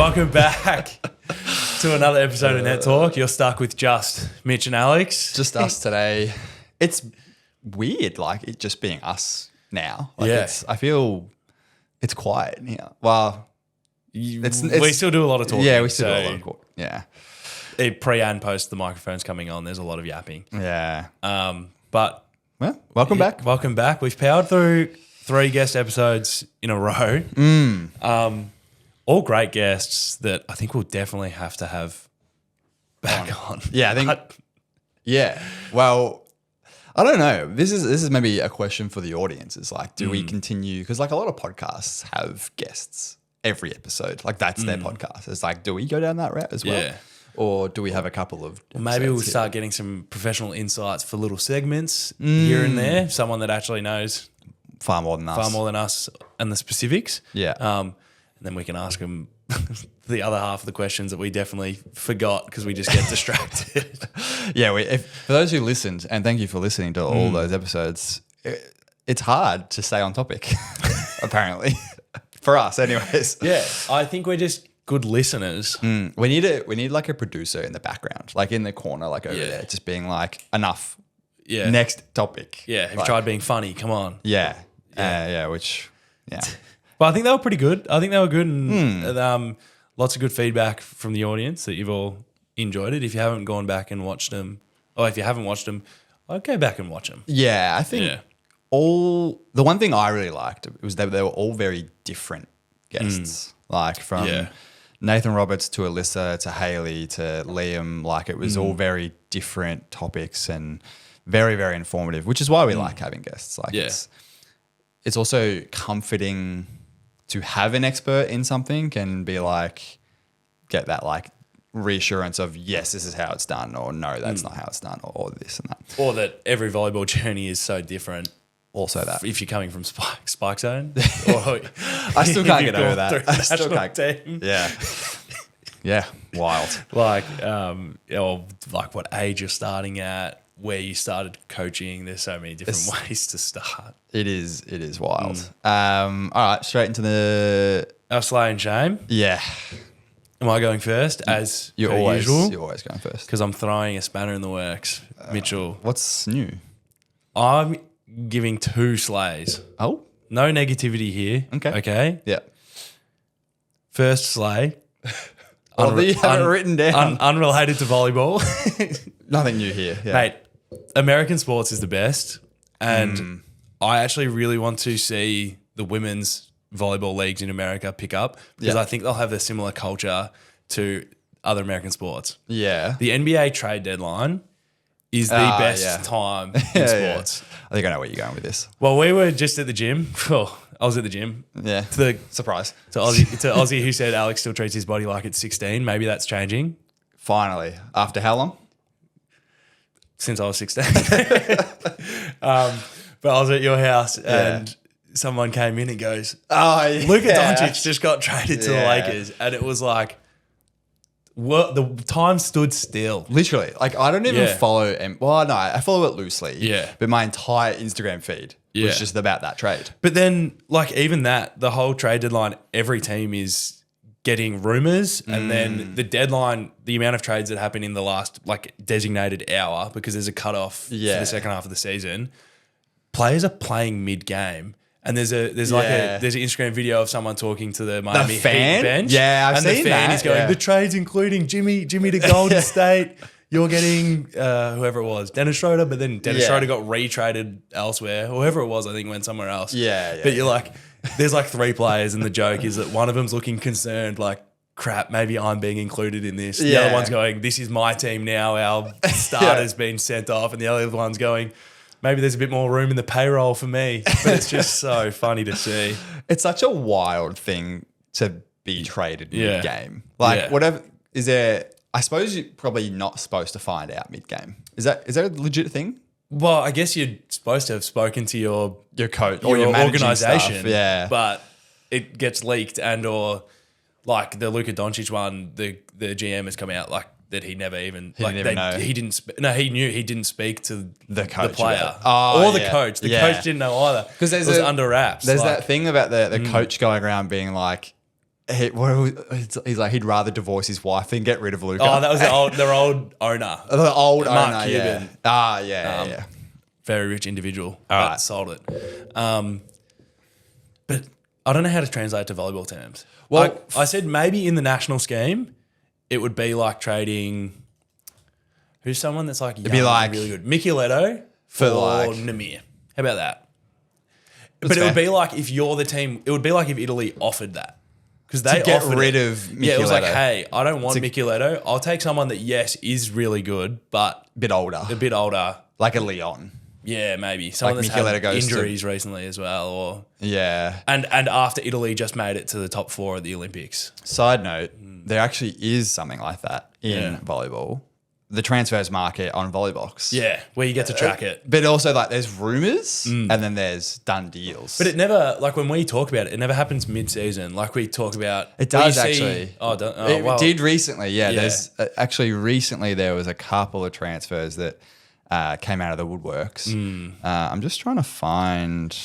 Welcome back to another episode of Net Talk. You're stuck with just Mitch and Alex. Just us today. It's weird, like it just being us now. Like I feel it's quiet here. Well, we still do a lot of talking. Yeah, we still do a lot of talking. Yeah. Pre and post the microphones coming on, there's a lot of yapping. Yeah. But well, welcome back. Welcome back. We've powered through 3 guest episodes in a row. All great guests that I think we'll definitely have to have back on. Yeah, I think. Yeah. Well, I don't know. This is maybe a question for the audience. It's like, do we continue? Because like a lot of podcasts have guests every episode. Like that's their podcast. It's like, do we go down that route as well? Yeah. Or do we have a couple of maybe we'll start getting some professional insights for little segments here and there. Someone that actually knows far more than us and the specifics. Yeah. And then we can ask them the other half of the questions that we definitely forgot because we just get distracted. Yeah. For those who listened, and thank you for listening to all those episodes, it's hard to stay on topic, apparently, for us anyways. Yeah. I think we're just good listeners. We need like a producer in the background, like in the corner, like over there, just being like, enough. Yeah. Next topic. Yeah. Have you tried being funny? Come on. Yeah. But I think they were pretty good. I think they were good and lots of good feedback from the audience that you've all enjoyed it. If you haven't gone back and watched them, or if you haven't watched them, I'd go back and watch them. Yeah, I think the one thing I really liked was that they were all very different guests. Like from Nathan Roberts to Alyssa to Haley to Liam, like it was all very different topics and very, very informative, which is why we like having guests. Like it's also comforting to have an expert in something and be like, get that like reassurance of, yes, this is how it's done, or no, that's not how it's done, or this and that. Or that every volleyball journey is so different. Also that. If you're coming from Spike Zone. Or I still can't get over that. I still can't. Team. Yeah. Yeah. Wild. Like, or like what age you're starting at, where you started coaching. There's so many different ways to start. It is wild. All right, straight into the our slay and shame. Yeah. Am I going first? As you're always going first. Because I'm throwing a spanner in the works. Mitchell. What's new? I'm giving 2 slays. Oh. No negativity here. Okay. Yeah. First slay. You have it written down. Unrelated to volleyball. Nothing new here. Yeah. Mate, American sports is the best. And I actually really want to see the women's volleyball leagues in America pick up because I think they'll have a similar culture to other American sports. Yeah. The NBA trade deadline is the best time in sports. Yeah. I think I know where you're going with this. Well, we were just at the gym. I was at the gym. Yeah. Surprise. To Aussie who said Alex still treats his body like it's 16. Maybe that's changing. Finally. After how long? Since I was 16. But I was at your house and someone came in and goes, Luka Doncic just got traded to the Lakers. And it was like, the time stood still. Literally. Like, I don't even follow I follow it loosely. Yeah. But my entire Instagram feed was just about that trade. But then, like, even that, the whole trade deadline, every team is getting rumors, and then the deadline, the amount of trades that happen in the last like designated hour, because there's a cutoff for the second half of the season. Players are playing mid game, and there's an Instagram video of someone talking to the Miami Heat bench. Yeah, I've seen that. And the fan is going, the trades including Jimmy to Golden State. You're getting whoever it was, Dennis Schroeder, but then Dennis Schroeder got retraded elsewhere. Whoever it was, I think, went somewhere else. But you're like, there's like 3 players, and the joke is that one of them's looking concerned, like, crap, maybe I'm being included in this. The other one's going, this is my team now. Our starter's been sent off. And the other one's going, maybe there's a bit more room in the payroll for me. But it's just so funny to see. It's such a wild thing to be traded mid-game. Like, whatever, is there... I suppose you're probably not supposed to find out mid-game. Is that a legit thing? Well, I guess you're supposed to have spoken to your coach or your organisation. Yeah. But it gets leaked or like the Luka Doncic one, the GM has come out like that he never even... He didn't know. He knew he didn't speak to the coach, the player or the coach. The coach didn't know either because it was under wraps. There's that thing about the coach going around being like, He's like he'd rather divorce his wife than get rid of Luca. Oh, that was their old owner. The old Mark owner, Cuban. yeah. Yeah. Very rich individual. All right. Sold it. But I don't know how to translate to volleyball terms. Well, I said maybe in the national scheme, it would be like trading. Who's someone that's like young be like and really good? Micheletto for like Namir. How about that? That's But it would fair. be like if you're the team. It would be like if Italy offered that. Because they get offered rid it. of Micheletto. Yeah, it was like, hey, I don't want Micheletto. I'll take someone that, yes, is really good, but a bit older. Like a Leon. Yeah, maybe. Someone Like that's Micheletto had goes injuries recently as well. Or Yeah. And after Italy just made it to the top 4 at the Olympics. Side note, there actually is something like that in volleyball. The transfers market on Volleybox. Yeah, where you get to track it. But also like there's rumours and then there's done deals. But it never, like when we talk about it, it never happens mid-season. Like we talk about... It does actually. It did recently, yeah. Yeah. There's actually recently there was a couple of transfers that came out of the woodworks. I'm just trying to find...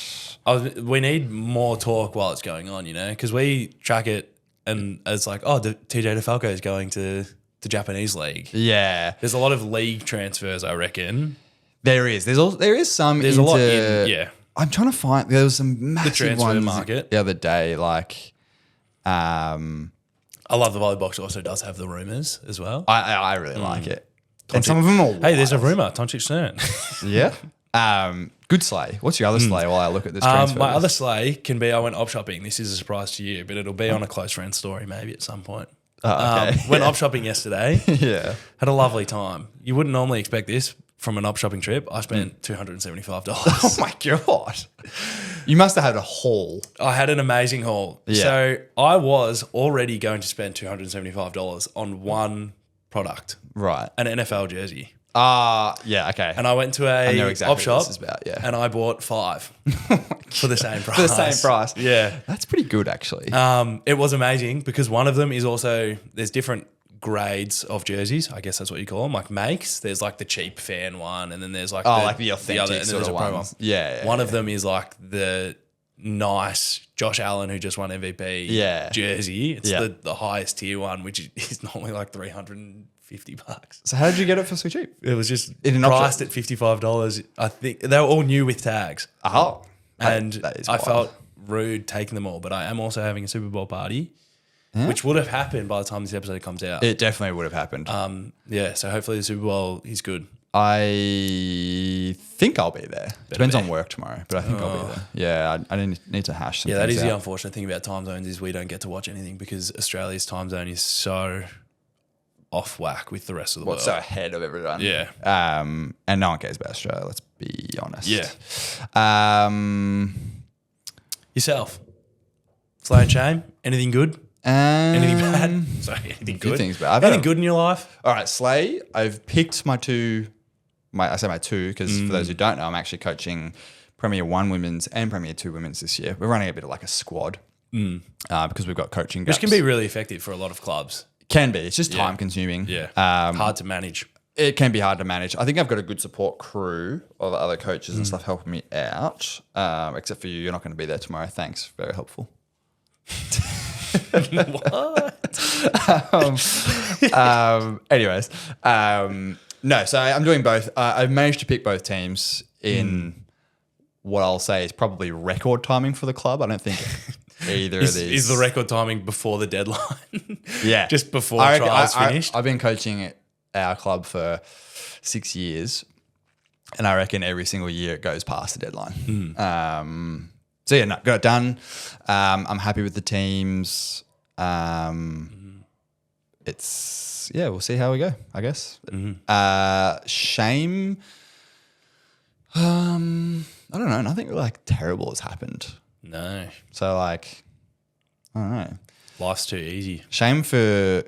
we need more talk while it's going on, because we track it and it's like, TJ DeFalco is going to the Japanese league. Yeah. There's a lot of league transfers, I reckon. There is. There is some. There's a lot in, yeah. I'm trying to find. There was some massive transfer ones market the other day. Like, I love the Volleybox also does have the rumours as well. I really like it. And some of them are Hey, there's a wild. rumour. Tonchik Stern. Yeah. Good sleigh. What's your other sleigh while I look at this transfer? My other sleigh can be I went op shopping. This is a surprise to you, but it'll be on a close friend story maybe at some point. Oh, okay. Went op shopping yesterday. Yeah. Had a lovely time. You wouldn't normally expect this from an op shopping trip. I spent $275. Oh my God. You must have had a haul. I had an amazing haul. Yeah. So I was already going to spend $275 on one product, Right. an NFL jersey. Yeah, okay. And I went to I know a exactly op shop what this is about, yeah. and I bought 5 for the same price. For the same price. Yeah. That's pretty good, actually. It was amazing because one of them is also, there's different grades of jerseys. I guess that's what you call them, like makes. There's like the cheap fan one and then there's like like the authentic other, and then sort there's of a pro ones. one. Yeah. One of them is like the nice Josh Allen who just won MVP jersey. It's the highest tier one, which is normally like $350. So how did you get it for so cheap? It was just In an priced at $55. I think they were all new with tags. Oh. And that is I wild. felt rude taking them all, but I am also having a Super Bowl party, which would have happened by the time this episode comes out. It definitely would have happened. So hopefully the Super Bowl is good. I think I'll be there. Depends on work tomorrow, but I think I'll be there. Yeah, I need to hash some Yeah, that things is the out. unfortunate thing about time zones is we don't get to watch anything because Australia's time zone is so off whack with the rest of the world. So ahead of everyone. Yeah. And no one cares about Australia, let's be honest. Yeah. Um, Yourself. Slow and shame? Anything good? Anything bad? Sorry, anything few good? things bad. Anything good in your life? All right, Slay, I've picked my two because for those who don't know, I'm actually coaching Premier 1 women's and Premier 2 women's this year. We're running a bit of like a squad because we've got coaching gaps. Which can be really effective for a lot of clubs. Can be. It's just time consuming. Yeah. Hard to manage. It can be hard to manage. I think I've got a good support crew of other coaches and stuff helping me out. Except for you, you're not going to be there tomorrow. Thanks. Very helpful. Anyways, no. So I'm doing both. I've managed to pick both teams in what I'll say is probably record timing for the club. I don't think either of these Is the record timing before the deadline? Yeah, Just before I reckon- trials finished? I've been coaching at our club for 6 years, and I reckon every single year it goes past the deadline. So yeah, no, got it done. I'm happy with the teams. It's we'll see how we go, I guess. Shame. I don't know. Nothing like terrible has happened. No. So like, I don't know. Life's too easy. Shame for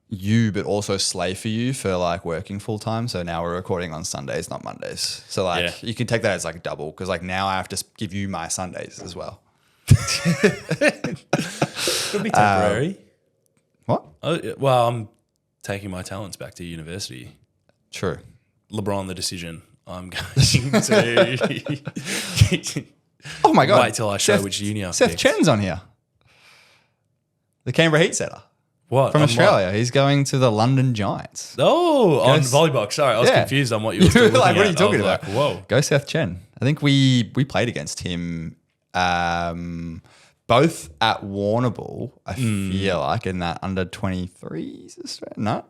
you, but also slay for you for like working full time. So now we're recording on Sundays, not Mondays. So like you can take that as like a double because like now I have to give you my Sundays as well. Could be temporary. What? Well, I'm taking my talents back to university. True. LeBron, the decision. I'm going to Oh my God. wait till I show which uni I Seth picked. Chen's on here. the Canberra Heat setter. What? From Australia. He's going to the London Giants. Oh, on Volleybox. Sorry, I was confused on what you were still looking like, what are you at. talking about? Like, whoa. Go Seth Chen. I think we played against him both at Warrnambool, I feel like, in that under 23s. No?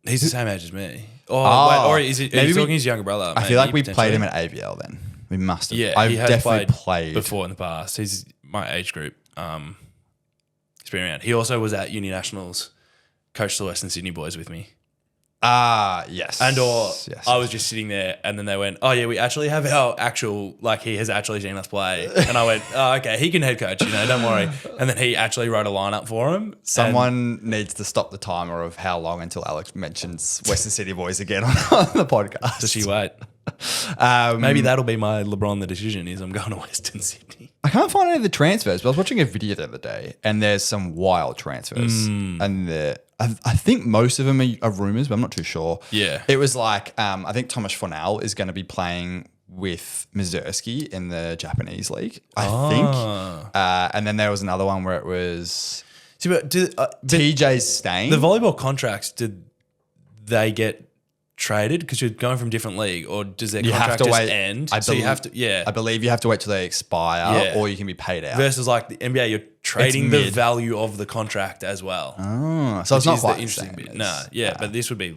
He's the same age as me. Wait, or is he talking his younger brother? I feel like we played him at AVL then. We must have. Yeah, I've he has definitely played before in the past. He's my age group. He's been around. He also was at Uni Nationals, coached the Western Sydney boys with me. Yes. I was just sitting there and then they went, oh yeah, we actually have our actual, like he has actually seen us play. And I went, oh, okay, he can head coach, don't worry. And then he actually wrote a lineup for him. Someone needs to stop the timer of how long until Alex mentions Western City boys again on the podcast. Does she wait? Maybe that'll be my LeBron the decision is I'm going to Western Sydney. I can't find any of the transfers, but I was watching a video the other day and there's some wild transfers. And I think most of them are rumours, but I'm not too sure. Yeah. It was like, I think Thomas Fornell is going to be playing with Mazursky in the Japanese league, I think. And then there was another one where it was TJ Stain. The volleyball contracts, did they get traded because you're going from different league, or does their contract just end? You have to, I believe you have to wait till they expire, or you can be paid out. Versus like the NBA, you're trading the value of the contract as well. Oh, so it's not quite the interesting bit. But this would be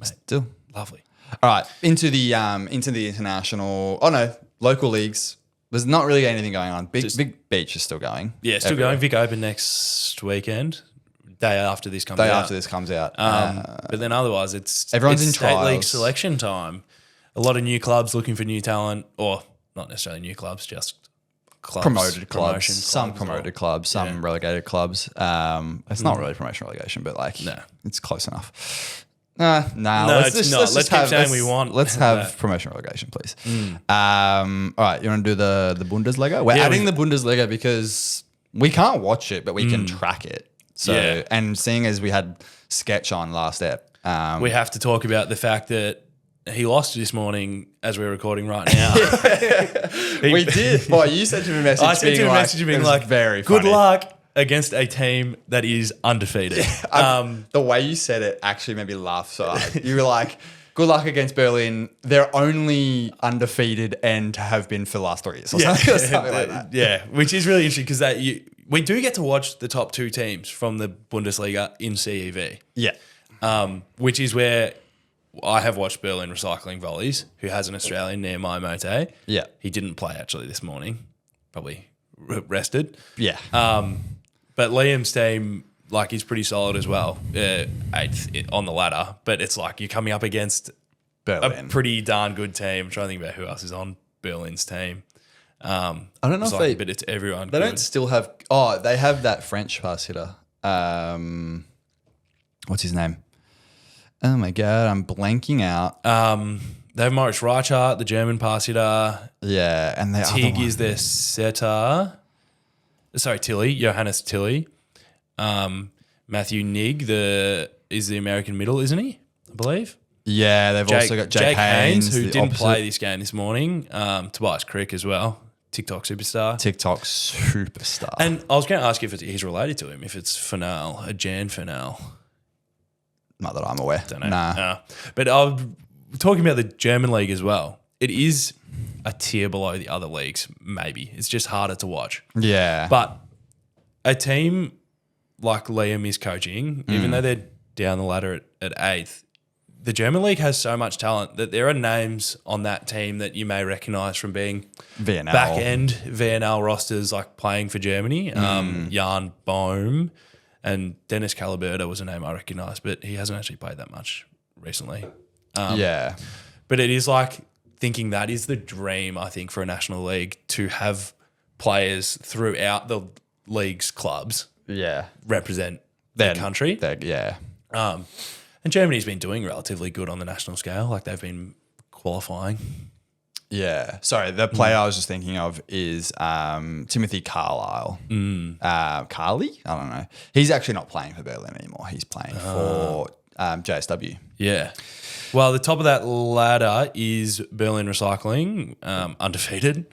still lovely. All right, into the international. Oh no, local leagues. There's not really anything going on. Big Beach is still going. Yeah, still going. Vic Open next weekend. Day after this comes out. But then otherwise, everyone's in state trials. League selection time. A lot of new clubs looking for new talent, or not necessarily new clubs, just clubs. Promoted clubs. Some promoted clubs, some relegated clubs. It's not really promotion relegation, but it's close enough. No, it's not. Let's keep saying we want. Let's have promotion relegation, please. All right, you want to do the Bundesliga? We're adding the Bundesliga because we can't watch it, but we can track it. So, and seeing as we had Sketch on last ep, we have to talk about the fact that he lost this morning as we're recording right now. We did. Well, you sent him a message. I sent him a message being like, very good funny. luck against a team that is undefeated. The way you said it actually made me laugh so hard. You were like, good luck against Berlin. They're only undefeated and have been for the last 3 years or something like that. Yeah, which is really interesting because we do get to watch the top 2 teams from the Bundesliga in CEV. Yeah. Which is where I have watched Berlin Recycling Volleys, who has an Australian, Nehemiah Mote. Yeah. He didn't play actually this morning. Probably rested. Yeah. But Liam's team, he's pretty solid as well. 8th on the ladder. But it's like you're coming up against Berlin. A pretty darn good team. I'm trying to think about who else is on Berlin's team. I don't know if but it's everyone. They don't still have. Oh, they have that French pass hitter. What's his name? Oh my god, I'm blanking out. They have Moritz Reichart, the German pass hitter. Yeah, and Tig is their setter. Sorry, Johannes Tilly. Matthew Nigg is the American middle, isn't he? I believe. Yeah, they've also got Jake Haynes, who didn't play this game this morning. Tobias Crick as well. TikTok superstar. And I was going to ask you if he's related to him, if it's Fernal, a Jan Fernal. Not that I'm aware. Don't know. Nah. But talking about the German league as well, it is a tier below the other leagues, maybe. It's just harder to watch. Yeah. But a team like Liam is coaching, even though they're down the ladder at 8th, the German league has so much talent that there are names on that team that you may recognise from being VNL. back-end VNL rosters, like playing for Germany. Jan Bohm and Dennis Caliberta was a name I recognised, but he hasn't actually played that much recently. Yeah. But it is like thinking that is the dream, I think, for a national league, to have players throughout the league's clubs represent their country. Yeah. And Germany's been doing relatively good on the national scale. Like they've been qualifying. Yeah. Sorry, the player I was just thinking of is Timothy Carlisle. Carly? I don't know. He's actually not playing for Berlin anymore. He's playing for JSW. Yeah. Well, the top of that ladder is Berlin Recycling, undefeated.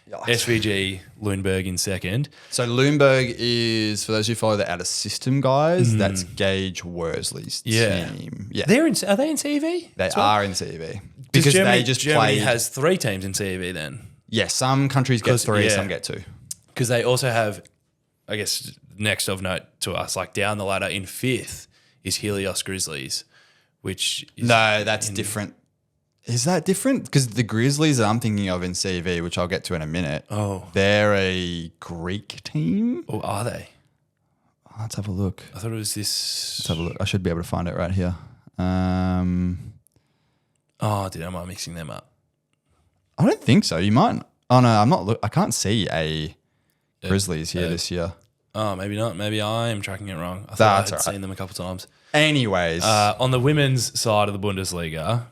SVG, Lundberg in second. So Lundberg is, for those who follow the out of system guys, that's Gage Worsley's team. Yeah, Are they in CV? They are in CV. Because Germany has 3 teams in CV then. Yeah, some countries get 3, some get 2. Because they also have, I guess, next of note to us, like down the ladder in 5th is Helios Grizzlies, which is no, that's different. Is that different? Because the Grizzlies that I'm thinking of in CV, which I'll get to in a minute, they're a Greek team. Or are they? Let's have a look. I thought it was this. Let's have a look. I should be able to find it right here. Am I mixing them up? I don't think so. You might. Oh no, I'm not. I can't see a Grizzlies here this year. Oh, maybe not. Maybe I am tracking it wrong. I thought I'd seen them a couple times. Anyways, on the women's side of the Bundesliga.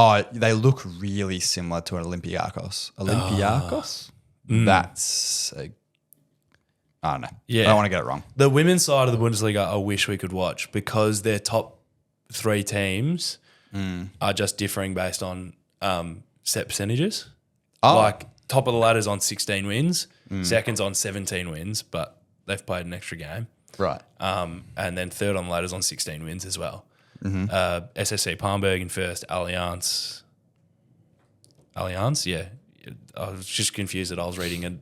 Oh, they look really similar to an Olympiacos. That's I don't know. Yeah. I don't want to get it wrong. The women's side of the Bundesliga, I wish we could watch because their top 3 teams are just differing based on set percentages. Like top of the ladder's on 16 wins, second's on 17 wins, but they've played an extra game. Right. And then third on the ladder's on 16 wins as well. SSC Palmberg in first, Allianz, yeah. I was just confused that I was reading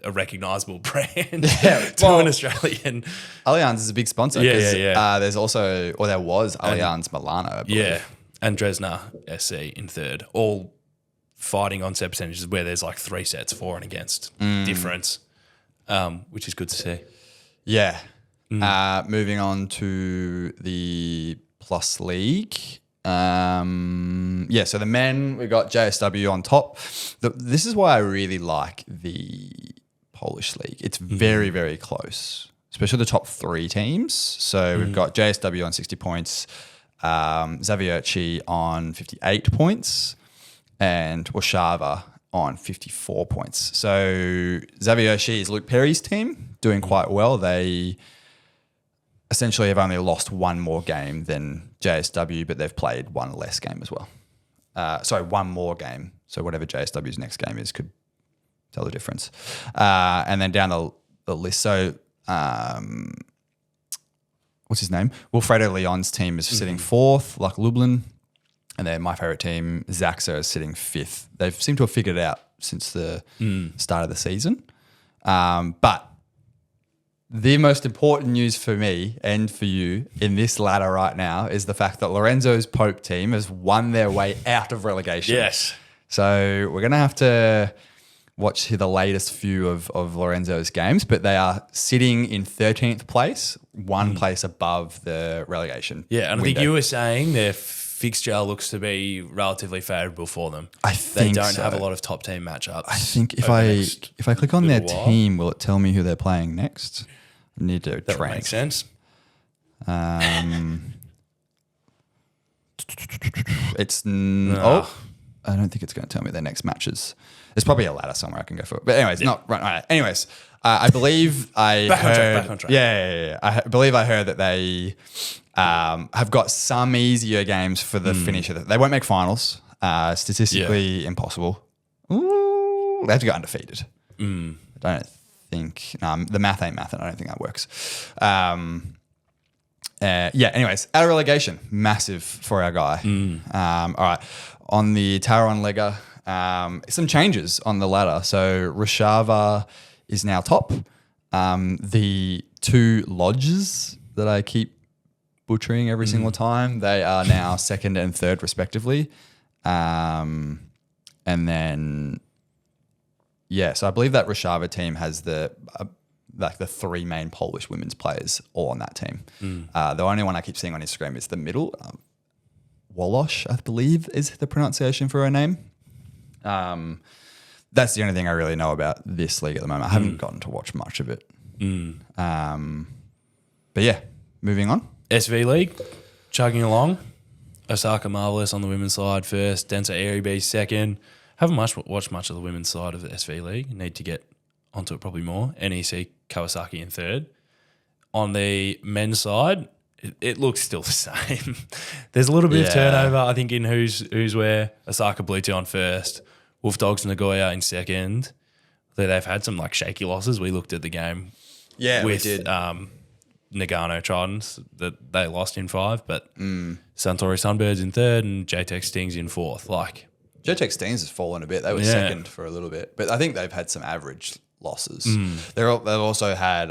a recognisable brand to an Australian. Allianz is a big sponsor. Yeah. There's also, or there was Allianz Milano, I believe. Yeah, and Dresdner SC in third, all fighting on set percentages where there's like 3 sets for and against difference, which is good to see. Yeah. Moving on to the Plus League. So the men, we got JSW on top. This is why I really like the Polish league. It's very, very close, especially the top 3 teams. So we've got JSW on 60 points, Zawiercie on 58 points, and Warszawa on 54 points. So Zawiercie is Luke Perry's team, doing quite well. They essentially have only lost 1 more game than JSW, but they've played 1 less game as well. 1 more game. So whatever JSW's next game is could tell the difference. And then down the list, so what's his name? Wilfredo Leon's team is sitting 4th, like Lublin. And then my favourite team, Zaxa, is sitting 5th. They've seemed to have figured it out since the start of the season. But the most important news for me and for you in this ladder right now is the fact that Lorenzo's Pope team has won their way out of relegation. Yes. So we're going to have to watch the latest few of Lorenzo's games, but they are sitting in 13th place, 1 place above the relegation. Yeah, and window. I think you were saying their fixture looks to be relatively favourable for them. I think they don't have a lot of top team matchups. I think if I click on their team, will it tell me who they're playing next? I need to that makes sense. It's I don't think it's going to tell me their next matches. There's probably a ladder somewhere I can go for it. But anyways, not right. Anyways, I believe I back on track. Yeah. I believe I heard that they have got some easier games for the finish of it. They won't make finals. Statistically impossible. Ooh, they have to go undefeated. I don't think the math ain't math, and I don't think that works. Anyways, out of relegation, massive for our guy. All right, on the Taron Lega, some changes on the ladder. So Warszawa is now top. The 2 lodges that I keep butchering every single time, they are now 2nd and 3rd respectively. And then so I believe that Warszawa team has the 3 main Polish women's players all on that team. The only one I keep seeing on Instagram is the middle. Wolosz, I believe, is the pronunciation for her name. That's the only thing I really know about this league at the moment. I haven't gotten to watch much of it. But yeah, moving on. SV League, chugging along. Osaka Marvelous on the women's side first. Densa Airy second. Haven't watched much of the women's side of the SV League. Need to get onto it probably more. NEC Kawasaki in third. On the men's side, it looks still the same. There's a little bit of turnover, I think, in who's where. Osaka Blue on first. Wolf Dogs Nagoya in second. They've had some like shaky losses. We looked at the game. Yeah, with, we did. Nagano Tridents that they lost in 5, but Suntory Sunbirds in 3rd and JTEC Stings in 4th. Like JTEC Stings has fallen a bit. They were second for a little bit, but I think they've had some average losses. They've also had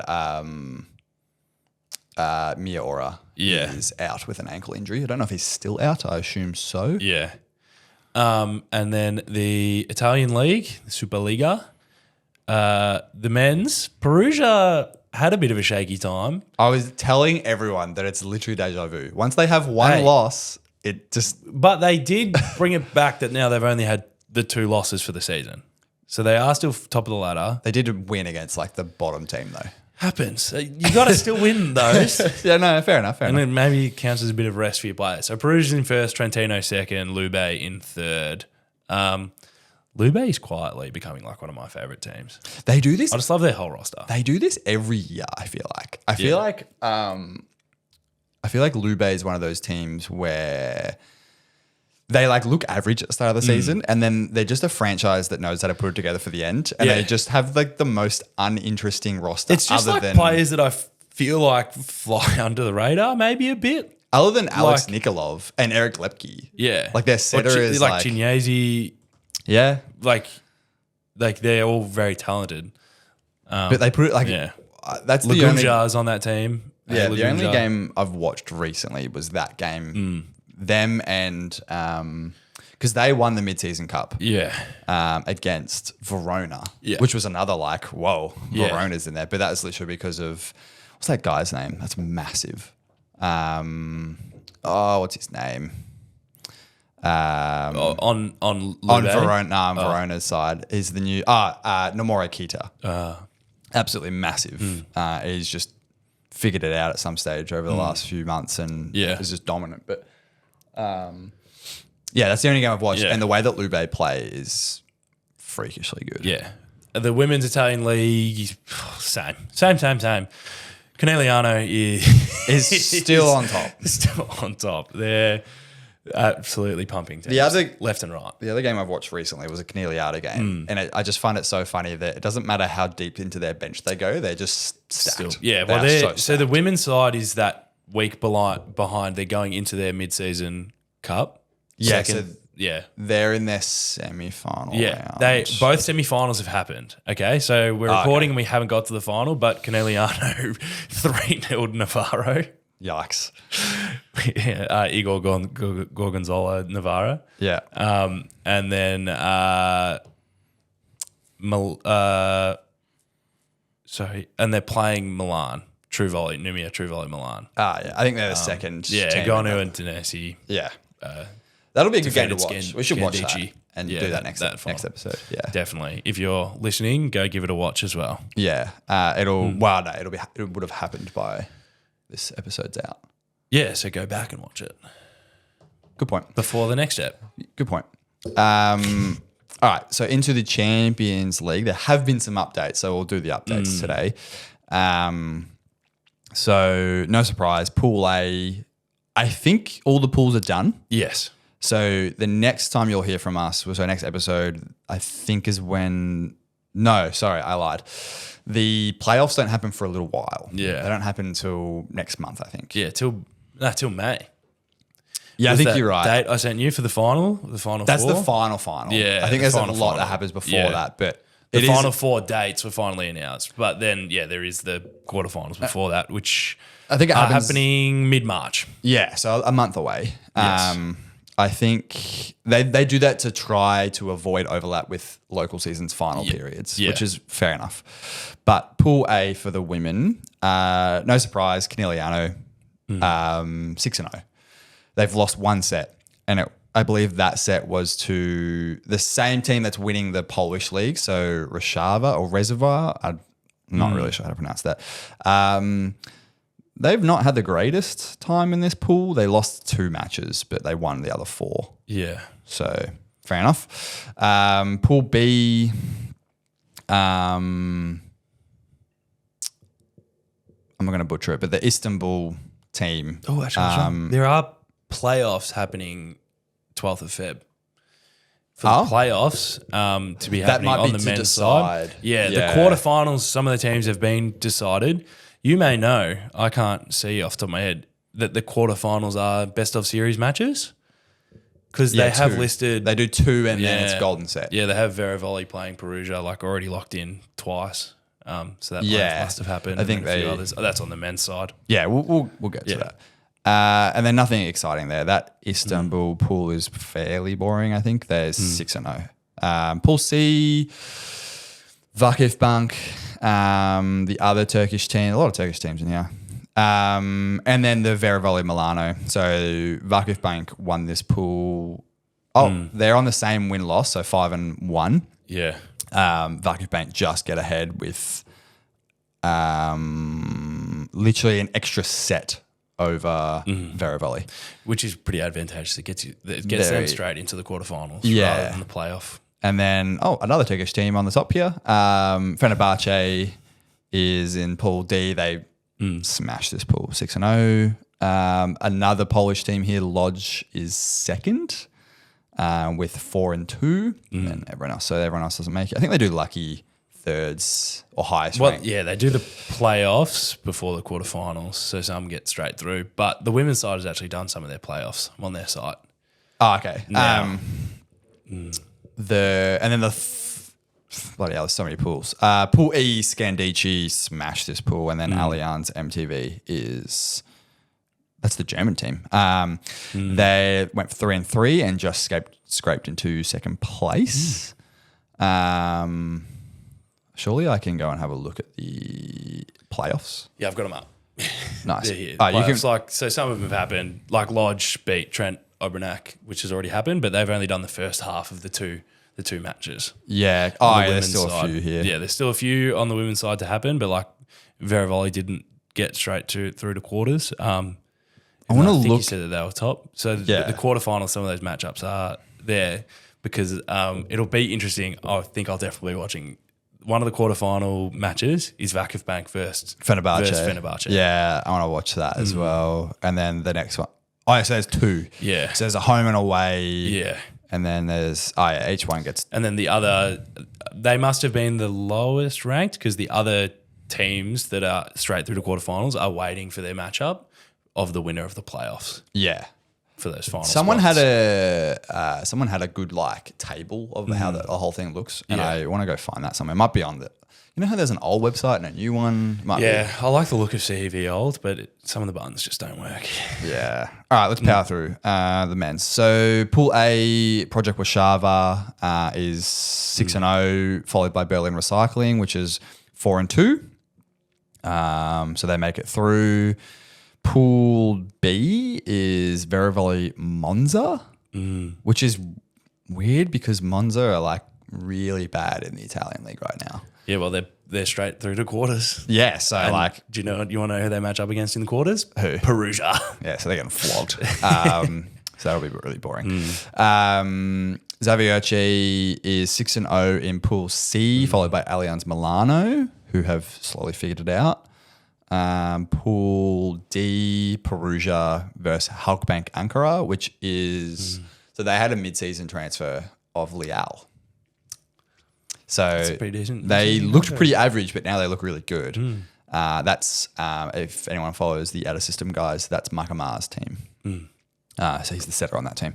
Miyaura is out with an ankle injury. I don't know if he's still out. I assume so. Yeah. And then the Italian League, the Superliga, the men's, Perugia had a bit of a shaky time. I was telling everyone that it's literally deja vu. Once they have one loss, it just... But they did bring it back that now they've only had the 2 losses for the season. So they are still top of the ladder. They did win against like the bottom team though. Happens. You got to still win those. Yeah, no, fair enough. And then maybe it counts as a bit of rest for your players. So Perugia's in 1st, Trentino 2nd, Lube in 3rd. Lube is quietly becoming like one of my favourite teams. They do this. I just love their whole roster. They do this every year. I feel like. I feel like Lube is one of those teams where they like look average at the start of the season, and then they're just a franchise that knows how to put it together for the end, and they just have like the most uninteresting roster. It's just like players that I feel like fly under the radar, maybe a bit. Other than Alex Nikolov and Eric Lepke. Yeah. Like their setter is like Chignese. Yeah. Like they're all very talented. But they put it like that's the only Lagumja's on that team. Yeah, the only game I've watched recently was that game. Them and because they won the mid-season cup. Yeah. Against Verona. Yeah. Which was another like, whoa, Verona's in there. But that was literally because of what's that guy's name? That's massive. What's his name? On Verona's side is the new Nomura Kita. Absolutely massive. He's just figured it out at some stage over the last few months and is just dominant. But that's the only game I've watched. And the way that Lube play is freakishly good. Yeah. The Women's Italian League, same. Conegliano is still on top. Still on top. They're absolutely pumping teams left and right. The other game I've watched recently was a Conegliano game. And I just find it so funny that it doesn't matter how deep into their bench they go, they're just stacked. So the women's side is that week behind. They're going into their mid-season cup. Yeah, they're in their semi-final round. Both semi-finals have happened. Okay, so we're recording and we haven't got to the final, but Conegliano 3-0 Navarro. Yikes. Igor Gorgonzola Navarra. Yeah. And then and they're playing Milan. Numia True Volley Milan. Yeah. I think they're the second. Yeah, Gonu and Dinesi. Yeah. That'll be a good game to watch. We should watch that and do that next episode. Yeah, definitely. If you're listening, go give it a watch as well. Yeah, it would have happened by this episode's out. Yeah, so go back and watch it. Good point. Before the next step. Good point. All right, so into the Champions League, there have been some updates, so we'll do the updates today. So no surprise, Pool A. I think all the pools are done. Yes. So the next time you'll hear from us, so next episode, I think is when... No, sorry, I lied. The playoffs don't happen for a little while. Yeah. They don't happen until next month, I think. Yeah, till May. Yeah, I think you're right. Date I sent you for the final four? That's the final. Yeah. I think there's a lot that happens before that, but... The final 4 dates were finally announced. But then, there is the quarterfinals before that, which I think are happening mid-March. Yeah, so a month away. Yes. I think they do that to try to avoid overlap with local seasons final periods, which is fair enough. But Pool A for the women, no surprise, Conegliano, 6-0. They've lost 1 set, and I believe that set was to the same team that's winning the Polish league, so Reshava or Reservoir. I'm not really sure how to pronounce that. They've not had the greatest time in this pool. They lost 2 matches, but they won the other 4. Yeah. So fair enough. Pool B, I'm not going to butcher it, but the Istanbul team. Oh, actually, there are playoffs happening 12th of Feb for the playoffs to be happening on the men's side. Yeah, the quarterfinals, some of the teams have been decided. You may know, I can't see off the top of my head, that the quarterfinals are best of series matches. Because they have listed... They do 2 and then it's golden set. Yeah, they have Volley playing Perugia, like already locked in twice. So that must have happened. I think a few others. Oh, that's on the men's side. Yeah, we'll get to that. And then nothing exciting there. That Istanbul pool is fairly boring, I think. There's 6-0. Pool C, Vakif Bank, the other Turkish team, a lot of Turkish teams in here. And then the Volley Milano. So Vakif Bank won this pool. They're on the same win-loss, so 5-1. Yeah. Vakif Bank just get ahead with literally an extra set over Volley, which is pretty advantageous. It gets them straight into the quarterfinals rather than the playoff. And then another Turkish team on the top here. Fenerbahce is in Pool D. They smashed this pool 6-0. Another Polish team here, Lodz, is second with 4-2, and everyone else. So everyone else doesn't make it. I think they do lucky thirds or highest rank. Yeah, they do the playoffs before the quarterfinals, so some get straight through. But the women's side has actually done some of their playoffs. I'm on their site. Oh, okay. Bloody hell, there's so many pools. Pool E, Scandici smashed this pool, and then Allianz MTV that's the German team. They went 3-3 and just scraped into second place. Surely I can go and have a look at the playoffs. Yeah, I've got them up. Nice. They're here. So some of them have happened. Like Lodz beat Trent Obernac, which has already happened, but they've only done the first half of the two matches. Yeah. There's still a few here. Yeah, there's still a few on the women's side to happen, but like Volley didn't get straight through to quarters. I think you said that they were top. So the quarterfinals, some of those matchups are there because it'll be interesting. I think I'll definitely be watching. One of the quarterfinal matches is Vakif Bank versus Fenerbahce. Yeah, I want to watch that as well. And then the next one. So there's 2. Yeah. So there's a home and away. Yeah. And then there's, each one gets... And then the other, they must have been the lowest ranked because the other teams that are straight through to quarterfinals are waiting for their matchup of the winner of the playoffs. Yeah. For those final Someone spots. had a good table of how the whole thing looks, and I want to go find that somewhere. It might be on the. You know how there's an old website and a new one. I like the look of CV old, but some of the buttons just don't work. Yeah. All right, let's power through the men's. So Pool A, Project Warszawa is 6-0, followed by Berlin Recycling, which is 4-2. So they make it through. Pool B is Volley Monza, which is weird because Monza are like really bad in the Italian league right now. Yeah, well, they're straight through to quarters. Yeah, so do you want to know who they match up against in the quarters? Who? Perugia. Yeah, so they're getting flogged. So that'll be really boring. Zavioche is 6-0 in Pool C, followed by Allianz Milano, who have slowly figured it out. Pool D, Perugia versus Halkbank Ankara, which is... So they had a mid-season transfer of Leal. So pretty decent. They looked pretty average, but now they look really good. That's, if anyone follows the Outer System guys, that's Makamar's team. So he's the setter on that team.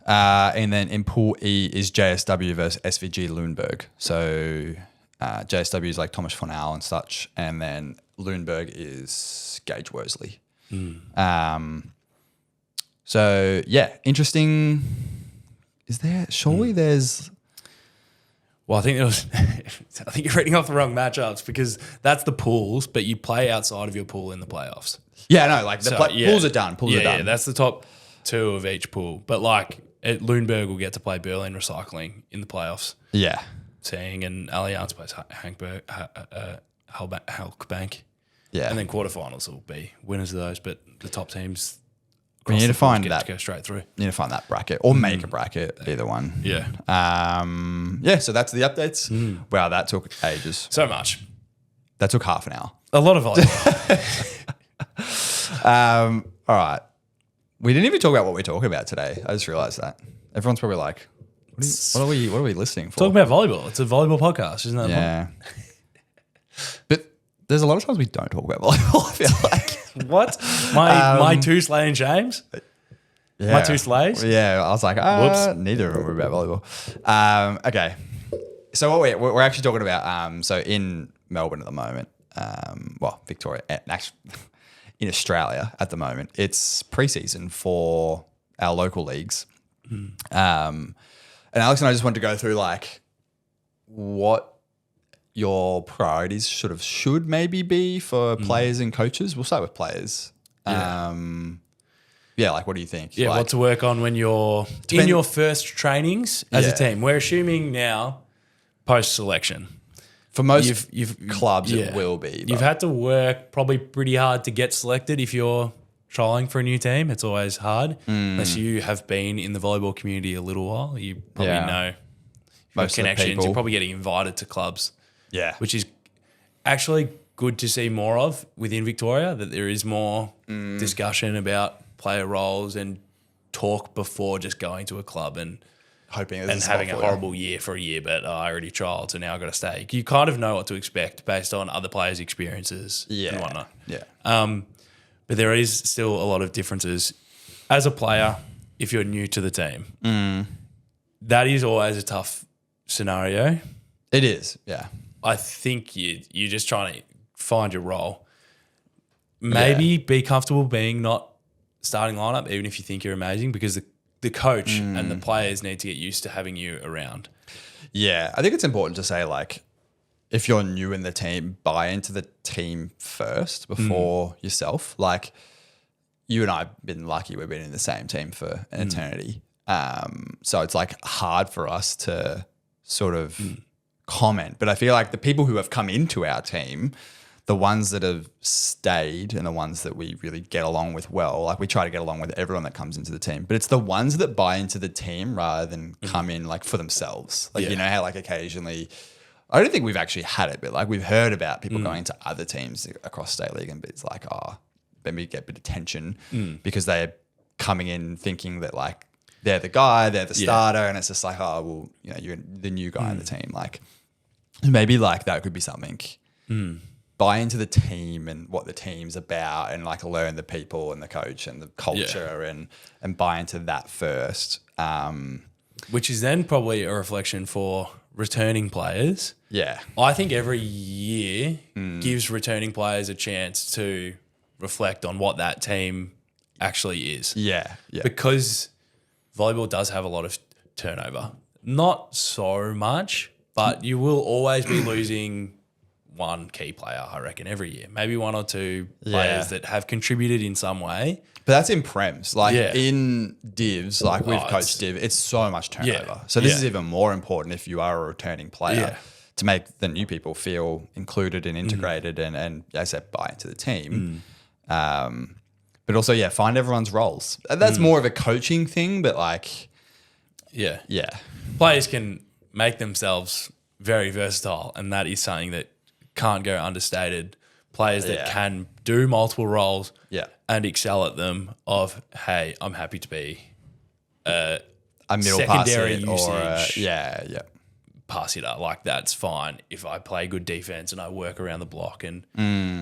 And then in Pool E is JSW versus SVG Lundberg. So JSW is like Thomas Fonal and such, and then Lundberg is Gage Worsley. So yeah, interesting. Is there? Surely there's. Well, I think I think you're reading off the wrong matchups because that's the pools, but you play outside of your pool in the playoffs. Yeah, no, like the pools are done. Pools are done. Yeah, that's the top 2 of each pool. But like Lundberg will get to play Berlin Recycling in the playoffs. Yeah. Seeing and Allianz plays Halkbank. Yeah. And then quarterfinals will be winners of those, but the top teams we need to find get that to go straight through. You need to find that bracket or make a bracket, either one. Yeah. So that's the updates. Wow, that took ages. So much. That took half an hour. A lot of volleyball. All right. We didn't even talk about what we're talking about today. I just realized that. Everyone's probably like, What are we listening for? Talking about volleyball. It's a volleyball podcast, isn't that? Yeah. But there's a lot of times we don't talk about volleyball, I feel like. What? My two slaying shames? Yeah. My two slays? Yeah, I was like, Whoops. neither of them were about volleyball. Okay. So what we're actually talking about, so in Melbourne at the moment, Victoria, actually in Australia at the moment, it's preseason for our local leagues. And Alex and I just wanted to go through like what your priorities should maybe be for players and coaches. We'll start with players. Like what do you think? Yeah, like, what to work on when you're in your first trainings as a team. We're assuming now post-selection. For most clubs, it will be. You've had to work probably pretty hard to get selected if you're trialing for a new team. It's always hard unless you have been in the volleyball community a little while. You probably know most connections. You're probably getting invited to clubs. Yeah, which is actually good to see more of within Victoria. That there is more discussion about player roles and talk before just going to a club and hoping and having a horrible year for a year. But I already trialed, so now I've got to stay. You kind of know what to expect based on other players' experiences and whatnot. Yeah. But there is still a lot of differences as a player if you're new to the team. That is always a tough scenario. It is, yeah. I think you're just trying to find your role. Maybe be comfortable being not starting lineup, even if you think you're amazing, because the coach and the players need to get used to having you around. Yeah, I think it's important to say, like, if you're new in the team, buy into the team first before yourself. Like, you and I have been lucky we've been in the same team for an eternity. So it's like hard for us to sort of comment. But I feel like the people who have come into our team, the ones that have stayed and the ones that we really get along with well, like we try to get along with everyone that comes into the team, but it's the ones that buy into the team rather than come in like for themselves. Like, you know how like occasionally, I don't think we've actually had it, but like we've heard about people going to other teams across state league and it's like, let me get a bit of tension because they're coming in thinking that like they're the guy, they're the starter, and it's just like, you're the new guy in the team. Like maybe like that could be something. Buy into the team and what the team's about and like learn the people and the coach and the culture and buy into that first. Which is then probably a reflection for returning players. Yeah. I think every year gives returning players a chance to reflect on what that team actually is. Yeah. Because volleyball does have a lot of turnover. Not so much, but you will always be losing one key player, I reckon, every year. Maybe one or two players that have contributed in some way. But that's in Prems. Like in Divs, like we've coached Div, it's so much turnover. So this is even more important if you are a returning player to make the new people feel included and integrated and as I said, buy into the team. But also, find everyone's roles. That's more of a coaching thing, but like... Yeah. Players can make themselves very versatile, and that is something that can't go understated. Players that can do multiple roles and excel at them of, hey, I'm happy to be a middle secondary usage pass hitter. Like that's fine if I play good defense and I work around the block and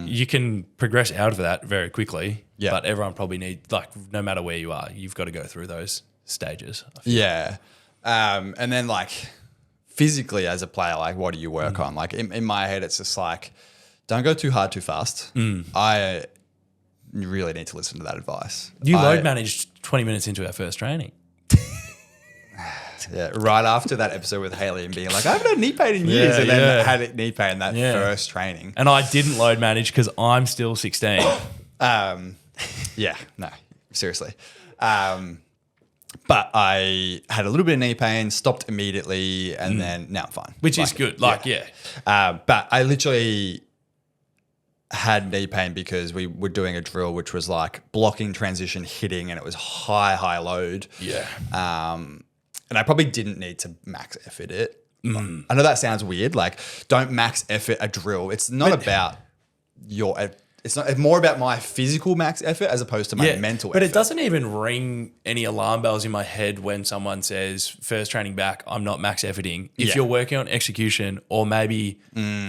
you can progress out of that very quickly. Yeah. But everyone probably needs, like, no matter where you are, you've got to go through those stages. Yeah. And then like physically as a player, like what do you work on? Like in my head, it's just like, don't go too hard, too fast. I really need to listen to that advice. You load managed 20 minutes into our first training. Yeah, right after that episode with Haley and being like, I haven't had knee pain in years, and then had knee pain in that first training. And I didn't load manage because I'm still 16. No, seriously. But I had a little bit of knee pain, stopped immediately, and then now I'm fine. Which is good. But I literally had knee pain because we were doing a drill which was like blocking, transition, hitting, and it was high load. Yeah. And I probably didn't need to max effort it. I know that sounds weird. Like, don't max effort a drill. It's not about it's more about my physical max effort as opposed to my mental but effort. it doesn't even ring any alarm bells in my head when someone says first training back, I'm not max efforting. If you're working on execution or maybe